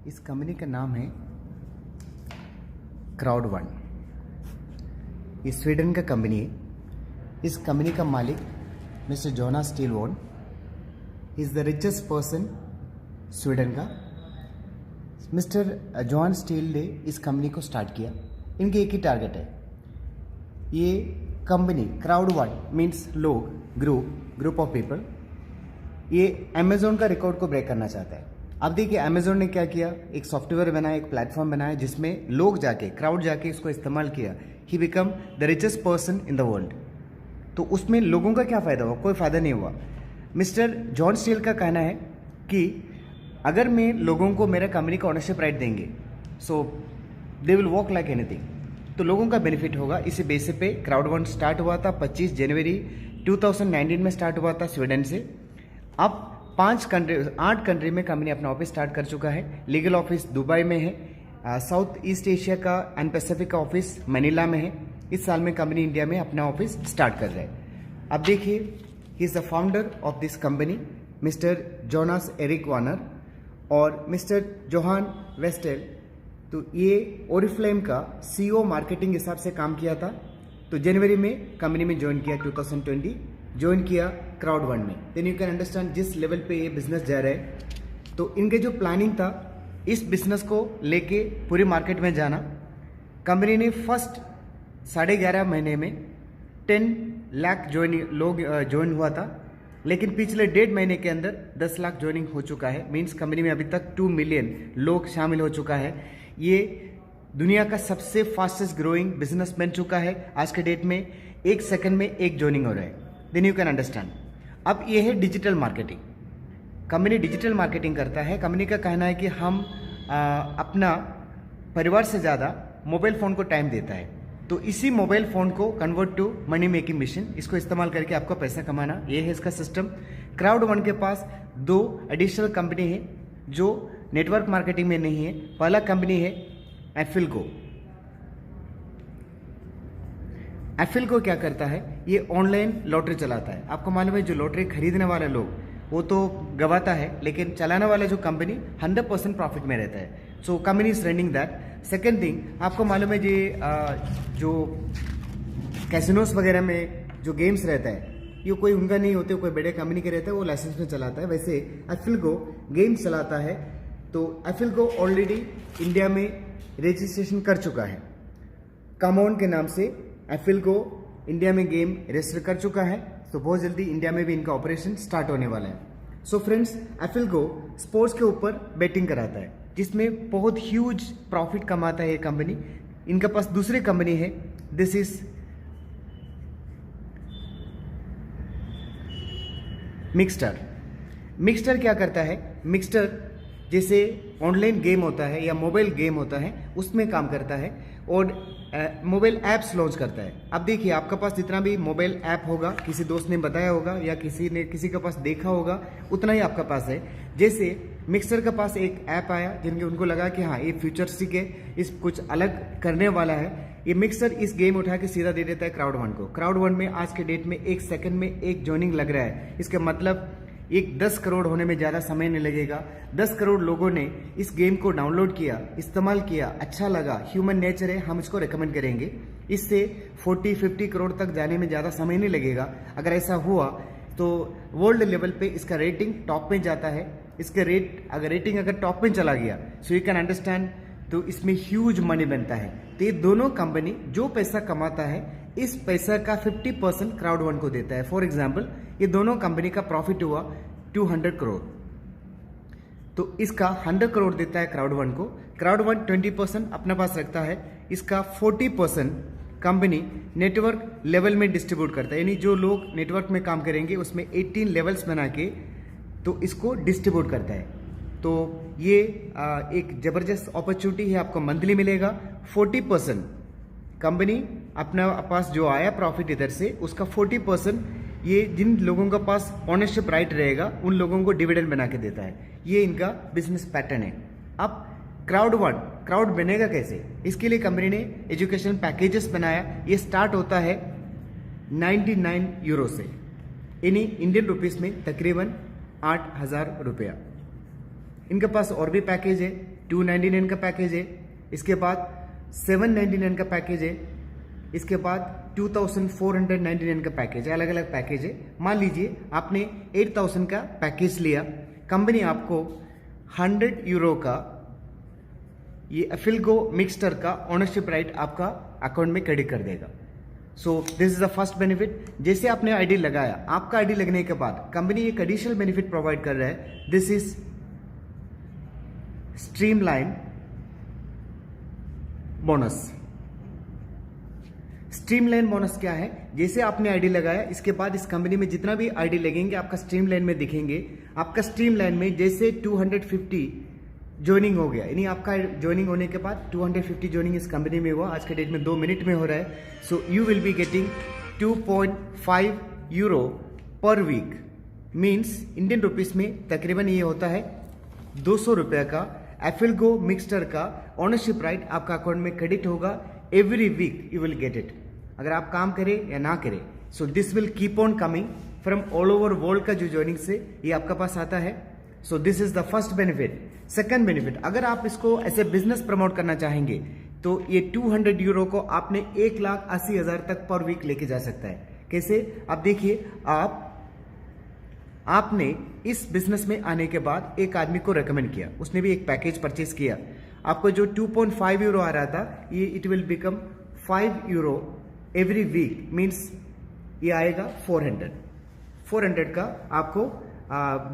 इस कंपनी का नाम है क्राउड वन। ये स्वीडन का कंपनी है। इस कंपनी का मालिक mister Jonas Stilwon is the richest person Sweden का। मिस्टर जॉन स्टील ने इस कंपनी को स्टार्ट किया। इनके एक ही टारगेट है। ये कंपनी क्राउड वन मीन्स लोग, ग्रुप ऑफ पीपल, ये अमेजोन का रिकॉर्ड को ब्रेक करना चाहता है। अब देखिए अमेजोन ने क्या किया, एक सॉफ्टवेयर बनाया, एक प्लेटफॉर्म बनाया जिसमें लोग जाके, क्राउड जाके इसको इस्तेमाल किया। He become the richest person in the world. तो उसमें लोगों का क्या फ़ायदा हुआ? कोई फ़ायदा नहीं हुआ। मिस्टर जॉन स्टील का कहना है कि अगर मैं लोगों को मेरा कंपनी का ओनरशिप राइट देंगे, so they will work like anything, तो लोगों का बेनिफिट होगा। इसी बेसिस पे क्राउड वन स्टार्ट हुआ था 25 जनवरी 2019 में स्टार्ट हुआ था स्वीडन से। अब 8 कंट्री में कंपनी अपना ऑफिस स्टार्ट कर चुका है। लीगल ऑफिस दुबई में है, साउथ ईस्ट एशिया का एंड पैसिफिक का ऑफिस मनीला में है। इस साल में कंपनी इंडिया में अपना ऑफिस स्टार्ट कर रहा है। अब देखिए, he is the founder of this company mister Jonas Erik Warner और मिस्टर जोहान वेस्टेल। तो ये ओरिफ्लेम का सीईओ मार्केटिंग हिसाब से काम किया था। तो जनवरी में कंपनी में ज्वाइन किया, 2020 ज्वाइन किया क्राउड वन में। देन यू कैन अंडरस्टैंड जिस लेवल पे ये बिजनेस जा रहा है। तो इनके जो प्लानिंग था इस बिजनेस को लेके पूरी मार्केट में जाना। कंपनी ने फर्स्ट 11.5 महीने में 10 लाख लोग ज्वाइन हुआ था, लेकिन पिछले 1.5 महीने के अंदर 10 लाख ज्वाइनिंग हो चुका है। मीन्स कंपनी में अभी तक 2 मिलियन लोग शामिल हो चुका है। ये दुनिया का सबसे फास्टेस्ट ग्रोइंग बिजनेस बन चुका है। आज के डेट में 1 सेकंड में 1 ज्वाइनिंग हो रहा है। Then you can understand. अब ये है digital marketing. Company digital marketing करता है। कंपनी का कहना है कि हम अपना परिवार से ज़्यादा मोबाइल फ़ोन को टाइम देता है। तो इसी मोबाइल फ़ोन को convert to money making machine, इसको इस्तेमाल करके आपको पैसा कमाना, ये है इसका सिस्टम। क्राउड वन के पास 2 एडिशनल कंपनी है जो नेटवर्क मार्केटिंग में नहीं है। पहला कंपनी है एफिलगो। एफिलगो क्या करता है? ये ऑनलाइन लॉटरी चलाता है। आपको मालूम है जो लॉटरी खरीदने वाले लोग वो तो गवाता है, लेकिन चलाने वाला जो कंपनी 100% प्रॉफिट में रहता है। So company is running that. Second thing, आपको मालूम है जो कैसिनोस वगैरह में जो गेम्स रहता है ये कोई उनका नहीं होते, कोई बड़े कंपनी के रहता है, वो लाइसेंस में चलाता है। वैसे एफिलगो गेम्स चलाता है। तो एफिलगो ऑलरेडी इंडिया में रजिस्ट्रेशन कर चुका है। कमॉन के नाम से एफिलगो इंडिया में गेम रजिस्टर कर चुका है। तो बहुत जल्दी इंडिया में भी इनका ऑपरेशन स्टार्ट होने वाला है। सो फ्रेंड्स, एफिलगो स्पोर्ट्स के ऊपर बेटिंग कराता है जिसमें बहुत ह्यूज प्रॉफिट कमाता है ये कंपनी। इनके पास दूसरी कंपनी है, दिस इज मिक्सटर। मिक्सटर क्या करता है? मिक्सटर जैसे ऑनलाइन गेम होता है या मोबाइल गेम होता है उसमें काम करता है और मोबाइल ऐप्स लॉन्च करता है। अब देखिए, आपके पास जितना भी मोबाइल ऐप होगा, किसी दोस्त ने बताया होगा या किसी के पास देखा होगा, उतना ही आपका पास है। जैसे मिक्सर के पास एक ऐप आया जिनके उनको लगा कि हाँ ये फ्यूचरिस्टिक है, इस कुछ अलग करने वाला है। ये मिक्सर इस गेम उठा के सीधा दे देता है क्राउड वन को। क्राउड वन में आज के डेट में 1 सेकंड में 1 ज्वाइनिंग लग रहा है। इसका मतलब 10 करोड़ होने में ज़्यादा समय नहीं लगेगा। 10 करोड़ लोगों ने इस गेम को डाउनलोड किया, इस्तेमाल किया, अच्छा लगा, ह्यूमन नेचर है, हम इसको रेकमेंड करेंगे। इससे 40-50 करोड़ तक जाने में ज़्यादा समय नहीं लगेगा। अगर ऐसा हुआ तो वर्ल्ड लेवल पे इसका रेटिंग टॉप में जाता है। इसका रेटिंग अगर टॉप में चला गया, सो यू कैन अंडरस्टैंड, तो इसमें ह्यूज मनी बनता है। तो ये दोनों कंपनी जो पैसा कमाता है इस पैसा का 50% क्राउड वन को देता है। फॉर एग्जाम्पल, ये दोनों कंपनी का प्रॉफिट हुआ 200 करोड़, तो इसका 100 करोड़ देता है क्राउड वन को। क्राउड वन 20% अपने पास रखता है। इसका 40% कंपनी नेटवर्क लेवल में डिस्ट्रीब्यूट करता है। यानी जो लोग नेटवर्क में काम करेंगे उसमें 18 लेवल्स बना के तो इसको डिस्ट्रीब्यूट करता है। तो ये एक ज़बरदस्त अपॉर्चुनिटी है, आपको मंथली मिलेगा। 40% कंपनी अपना पास जो आया प्रॉफिट इधर से, उसका 40% ये जिन लोगों का पास ओनरशिप राइट रहेगा उन लोगों को डिविडेंड बना के देता है। ये इनका बिजनेस पैटर्न है। अब क्राउड बनेगा कैसे? इसके लिए कंपनी ने एजुकेशन पैकेजेस बनाया। ये स्टार्ट होता है 99 यूरो से, यानी इंडियन रुपीस में तकरीबन 8,000 रुपया। इनके पास और भी पैकेज है 299 का पैकेज है, इसके बाद 799 का पैकेज है, इसके बाद 2499 का पैकेज है, अलग अलग पैकेज है। मान लीजिए आपने 8000 का पैकेज लिया, कंपनी आपको 100 यूरो का ये एफिलगो मिक्सचर का ओनरशिप राइट आपका अकाउंट में क्रेडिट कर देगा। सो this is the first benefit. जैसे आपने आईडी लगाया, आपका आईडी लगने के बाद कंपनी एक एडिशनल बेनिफिट प्रोवाइड कर रहा है, this is streamline bonus. Streamline bonus क्या है? जैसे आपने आईडी लगाया, इसके बाद इस कंपनी में जितना भी आईडी लगेंगे आपका स्ट्रीमलाइन में दिखेंगे। आपका स्ट्रीमलाइन में जैसे 250 ज्वाइनिंग हो गया, यानी आपका ज्वाइनिंग होने के बाद 250 ज्वाइनिंग इस कंपनी में हुआ, आज के डेट में 2 मिनट में हो रहा है। So you will be getting 2.5 euro per week, means Indian rupees में तकरीबन ये होता है 200 रुपये का एफिलगो मिक्सचर का ओनरशिप राइट आपका अकाउंट में क्रेडिट होगा। Every week you will get it, अगर आप काम करें या ना करें। So this will keep on coming from all over world का जो ज्वाइनिंग से ये आपका पास आता है। So this is the first benefit. Second benefit, अगर आप इसको ऐसे बिजनेस प्रमोट करना चाहेंगे तो ये 200 यूरो को आपने 1,80,000 तक पर वीक लेके जा सकता है। कैसे? आप देखिए, आपने इस बिजनेस में आने के बाद एक आदमी को रेकमेंड किया, उसने भी एक पैकेज परचेज किया, आपको जो 2.5 यूरो आ रहा था ये it will become 5 euro every week, means ये आएगा 400 का आपको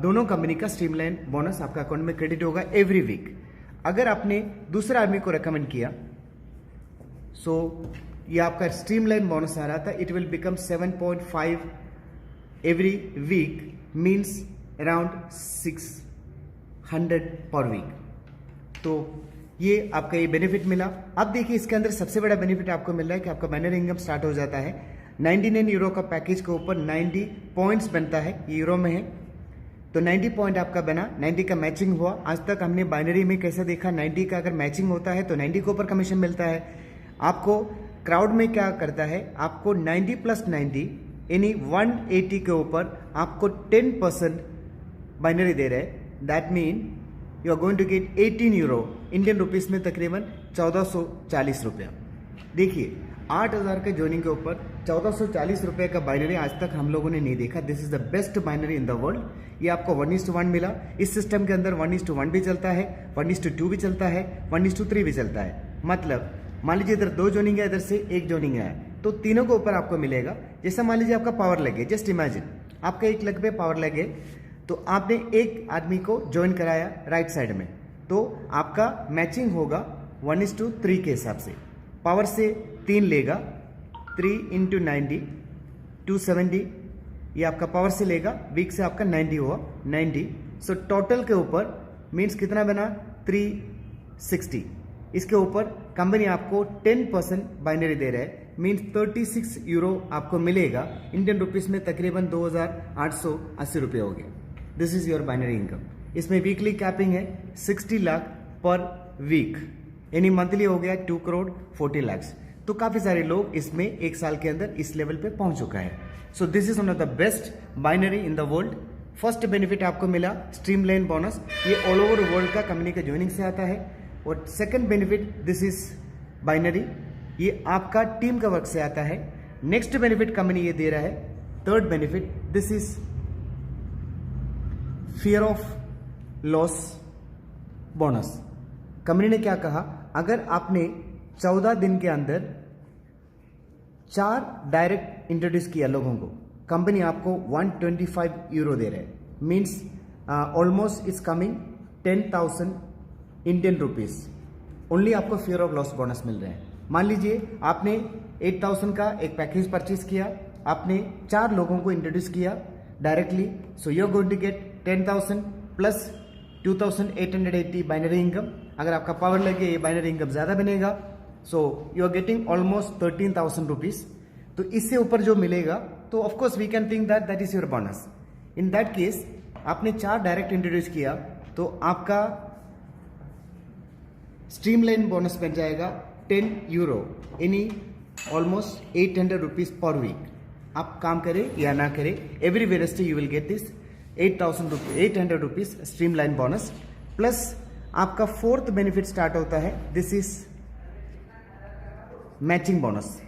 दोनों कंपनी का स्ट्रीमलाइन बोनस आपका अकाउंट में क्रेडिट होगा एवरी वीक। अगर आपने दूसरे आदमी को रेकमेंड किया, सो ये आपका स्ट्रीमलाइन बोनस आ रहा था, it will become 7.5 every week, means around 600 per week. तो ये आपका ये बेनिफिट मिला। अब देखिए इसके अंदर सबसे बड़ा बेनिफिट आपको मिल रहा है कि आपका बाइनरी इनकम स्टार्ट हो जाता है। 99 यूरो का पैकेज के ऊपर 90 पॉइंट्स बनता है, ये यूरो में है, तो 90 पॉइंट आपका बना, 90 का मैचिंग हुआ। आज तक हमने बाइनरी में कैसे देखा, 90 का अगर मैचिंग होता है तो 90 के ऊपर कमीशन मिलता है। आपको क्राउड में क्या करता है, आपको 90 + 90 यानी 180 के ऊपर आपको 10% बाइनरी दे रहे हैं। That mean you are going to get 18 euro, Indian rupees में तकरीबन 1440 रुपया। देखिए 8,000 के ज्वाइनिंग के ऊपर 1440 रुपये का बाइनरी आज तक हम लोगों ने नहीं देखा। This is the best binary in the world. ये आपको 1:1 मिला। इस सिस्टम के अंदर 1:1 भी चलता है, 1:2 भी चलता है, 1:3 भी चलता है। मतलब मान लीजिए इधर 2 ज्वाइनिंग है, इधर से 1 ज्वाइनिंग है, तो तीनों के ऊपर आपको मिलेगा। जैसा मान लीजिए आपका पावर लगे, जस्ट इमेजिन आपका 1 लाख पे पावर लगे, तो आपने एक आदमी को ज्वाइन कराया राइट साइड में, तो आपका मैचिंग होगा 1:3 के हिसाब से। पावर से 3 लेगा, 3 × 90 270, ये आपका पावर से लेगा, वीक से आपका 90 हुआ 90। सो टोटल के ऊपर मीन्स कितना बना 360। इसके ऊपर कंपनी आपको 10% बाइनरी दे रहा है, मीन्स 36 यूरो आपको मिलेगा। इंडियन रुपीस में तकरीबन 2,880 रुपये हो गए। This is your binary income. इसमें वीकली कैपिंग है 60 लाख पर वीक, यानी मंथली हो गया 2 करोड़ 40 लाख। तो काफी सारे लोग इसमें 1 साल के अंदर इस लेवल पे पहुंच चुका है। So this is one of the best binary in the world. First benefit आपको मिला स्ट्रीमलाइन बोनस, ये ऑल ओवर वर्ल्ड का कंपनी का ज्वाइनिंग से आता है। और second benefit this is binary, ये आपका टीम का वर्क से आता है। नेक्स्ट बेनिफिट कंपनी ये दे रहा है, third benefit this is fear of loss bonus. Company ने क्या कहा, अगर आपने 14 दिन के अंदर 4 डायरेक्ट इंट्रोड्यूस किया लोगों को, कंपनी आपको 125 यूरो दे रहे हैं, means almost is coming 10,000 Indian rupees. Only आपको फियर ऑफ लॉस बोनस मिल रहे हैं। मान लीजिए आपने 8,000 का एक पैकेज परचेज किया, आपने 4 लोगों को इंट्रोड्यूस किया directly, so you are going to get 10,000 plus 2,880 binary income. अगर आपका पावर लगे ये बाइनरी इनकम ज्यादा बनेगा, so you are getting almost 13,000 rupees. तो इससे ऊपर जो मिलेगा तो of course we can think that that is your bonus. In that case आपने 4 डायरेक्ट इंट्रोड्यूस किया तो आपका स्ट्रीमलाइन बोनस बन जाएगा 10 यूरो, यानी ऑलमोस्ट 800 रुपीज पर वीक। आप काम करें या ना करें, every Wednesday you will get this 800 rupees streamline bonus. Plus आपका फोर्थ बेनिफिट स्टार्ट होता है, दिस इज मैचिंग बोनस।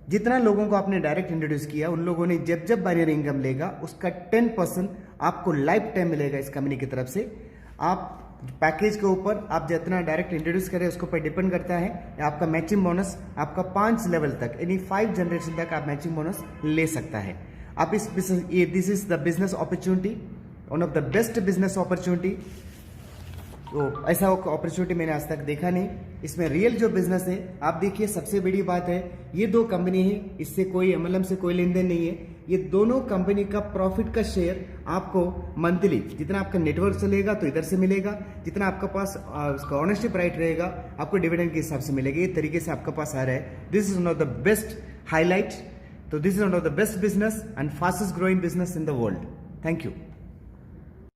जितना लोगों को आपने डायरेक्ट इंट्रोड्यूस किया, उन लोगों ने जब जब बाइनरी इनकम लेगा उसका 10% आपको लाइफ टाइम मिलेगा इस कंपनी की तरफ से। आप पैकेज के ऊपर आप जितना डायरेक्ट इंट्रोड्यूस करें उसके ऊपर डिपेंड करता है। आपका मैचिंग बोनस आपका 5 लेवल तक यानी 5 जनरेशन तक आप मैचिंग बोनस ले सकता है। आप इस this is the business opportunity, one of the best business opportunity. तो ऐसा अपॉर्चुनिटी मैंने आज तक देखा नहीं। इसमें रियल जो बिजनेस है, आप देखिए सबसे बड़ी बात है ये 2 कंपनी है, इससे कोई एमएलएम से कोई लेन देन नहीं है। ये दोनों कंपनी का प्रॉफिट का शेयर आपको मंथली जितना आपका नेटवर्क चलेगा तो इधर से मिलेगा, जितना आपका पास उसका ओनरशिप राइट रहेगा आपको डिविडेंड के हिसाब से मिलेगा। ये तरीके से आपका पास आ रहा है। This is one of the best highlight. तो this is one of the best business and fastest growing business in the world. Thank you.